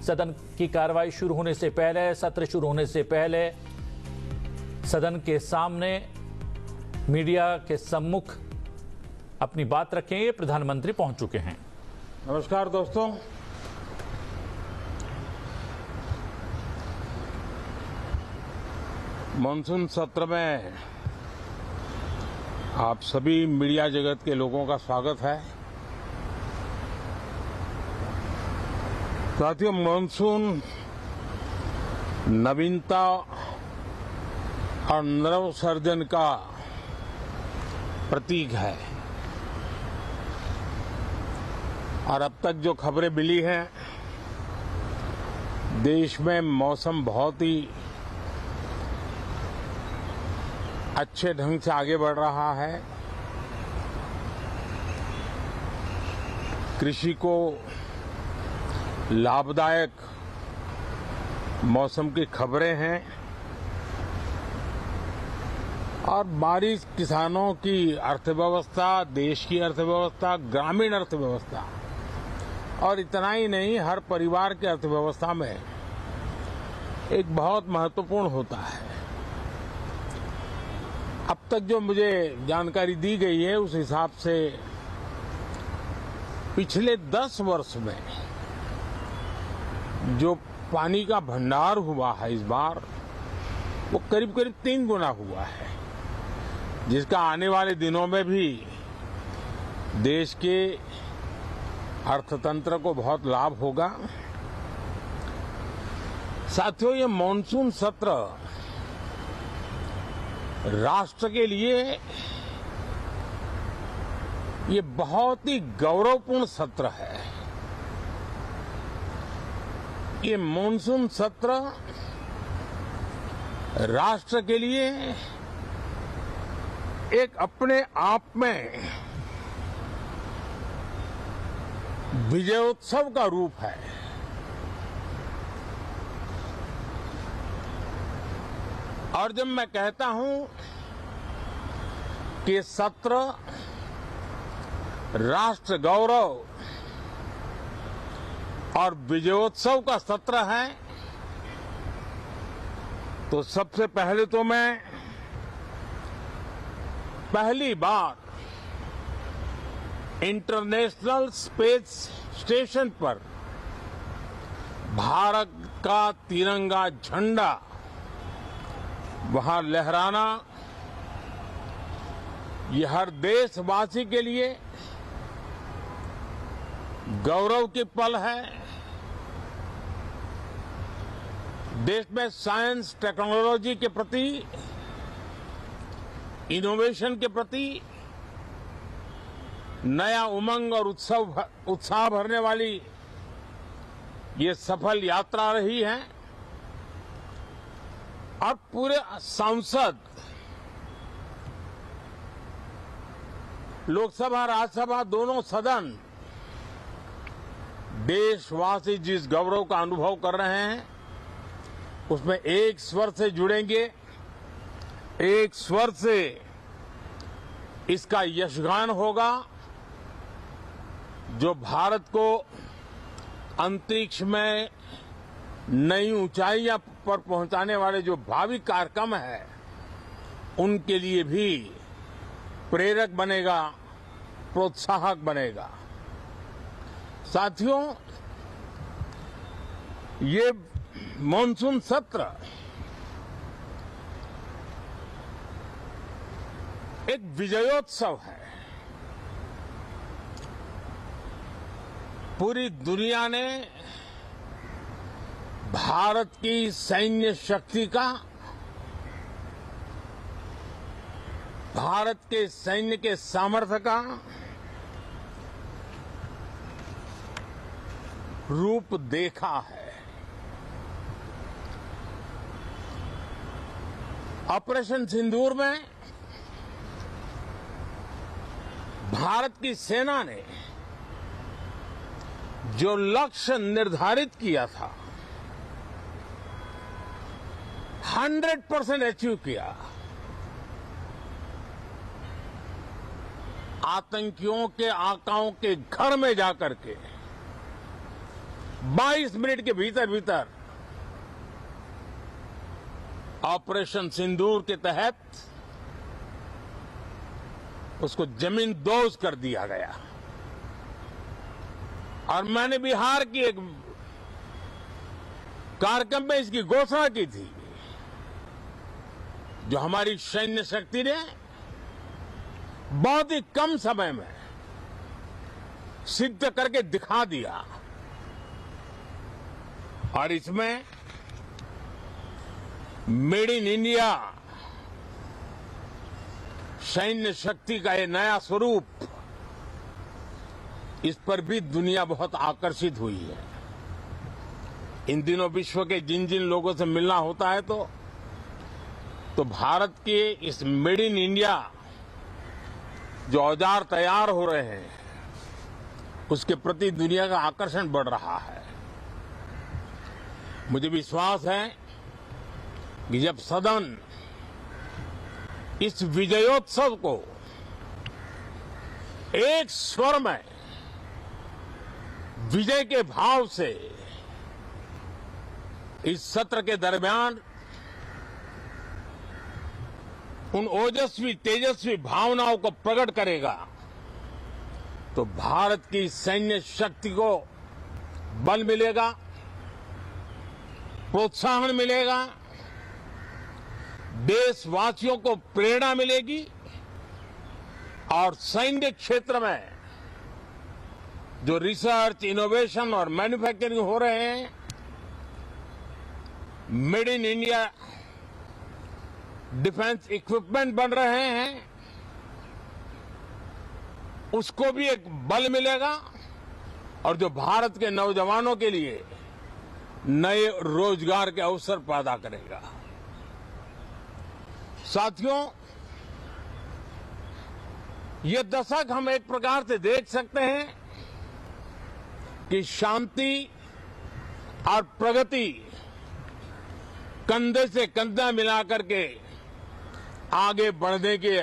सदन की कार्रवाई शुरू होने से पहले, सत्र शुरू होने से पहले सदन के सामने मीडिया के सम्मुख अपनी बात रखेंगे। प्रधानमंत्री पहुंच चुके हैं। नमस्कार दोस्तों, मानसून सत्र में आप सभी मीडिया जगत के लोगों का स्वागत है। साथियों, मानसून नवीनता और नवसर्जन का प्रतीक है और अब तक जो खबरें मिली हैं, देश में मौसम बहुत ही अच्छे ढंग से आगे बढ़ रहा है। कृषि को लाभदायक मौसम की खबरें हैं और बारिश किसानों की अर्थव्यवस्था, देश की अर्थव्यवस्था, ग्रामीण अर्थव्यवस्था और इतना ही नहीं, हर परिवार की अर्थव्यवस्था में एक बहुत महत्वपूर्ण होता है। अब तक जो मुझे जानकारी दी गई है उस हिसाब से पिछले 10 वर्ष में जो पानी का भंडार हुआ है इस बार, वो करीब करीब 3 गुना हुआ है, जिसका आने वाले दिनों में भी देश के अर्थतंत्र को बहुत लाभ होगा। साथियों, ये मानसून सत्र राष्ट्र के लिए ये बहुत ही गौरवपूर्ण सत्र है। ये मानसून सत्र राष्ट्र के लिए एक अपने आप में विजयोत्सव का रूप है। और जब मैं कहता हूं कि सत्र राष्ट्र गौरव और विजयोत्सव का सत्र है, तो सबसे पहले तो मैं पहली बार इंटरनेशनल स्पेस स्टेशन पर भारत का तिरंगा झंडा वहां लहराना, ये हर देशवासी के लिए गौरव की पल है। देश में साइंस टेक्नोलॉजी के प्रति, इनोवेशन के प्रति नया उमंग और उत्साह भरने वाली ये सफल यात्रा रही है और पूरे सांसद, लोकसभा राज्यसभा दोनों सदन देशवासी जिस गौरव का अनुभव कर रहे हैं उसमें एक स्वर से जुड़ेंगे, एक स्वर से इसका यशगान होगा, जो भारत को अंतरिक्ष में नई ऊंचाइयां पर पहुंचाने वाले जो भावी कार्यक्रम है उनके लिए भी प्रेरक बनेगा, प्रोत्साहक बनेगा। साथियों, ये मानसून सत्र एक विजयोत्सव है। पूरी दुनिया ने भारत की सैन्य शक्ति का, भारत के सैन्य के सामर्थ्य का रूप देखा है। ऑपरेशन सिंदूर में भारत की सेना ने जो लक्ष्य निर्धारित किया था 100% अचीव किया। आतंकियों के आकाओं के घर में जाकर के 22 मिनट के भीतर भीतर ऑपरेशन सिंदूर के तहत उसको जमींदोज कर दिया गया। और मैंने बिहार की एक कार्यक्रम में इसकी घोषणा की थी, जो हमारी सैन्य शक्ति ने बहुत ही कम समय में सिद्ध करके दिखा दिया। और इसमें मेड इन इंडिया सैन्य शक्ति का ये नया स्वरूप, इस पर भी दुनिया बहुत आकर्षित हुई है। इन दिनों विश्व के जिन जिन लोगों से मिलना होता है तो भारत के इस मेड इन इंडिया जो औजार तैयार हो रहे हैं, उसके प्रति दुनिया का आकर्षण बढ़ रहा है। मुझे विश्वास है कि जब सदन इस विजयोत्सव को एक स्वर में विजय के भाव से इस सत्र के दरमियान उन ओजस्वी तेजस्वी भावनाओं को प्रकट करेगा, तो भारत की सैन्य शक्ति को बल मिलेगा, प्रोत्साहन मिलेगा, देशवासियों को प्रेरणा मिलेगी और सैन्य क्षेत्र में जो रिसर्च, इनोवेशन और मैन्युफैक्चरिंग हो रहे हैं, made in India defence equipment बन रहे हैं, उसको भी एक बल मिलेगा और जो भारत के नौजवानों के लिए नए रोजगार के अवसर पैदा करेगा। साथियों, ये दशक हम एक प्रकार से देख सकते हैं कि शांति और प्रगति कंधे से कंधा मिलाकर के आगे बढ़ने के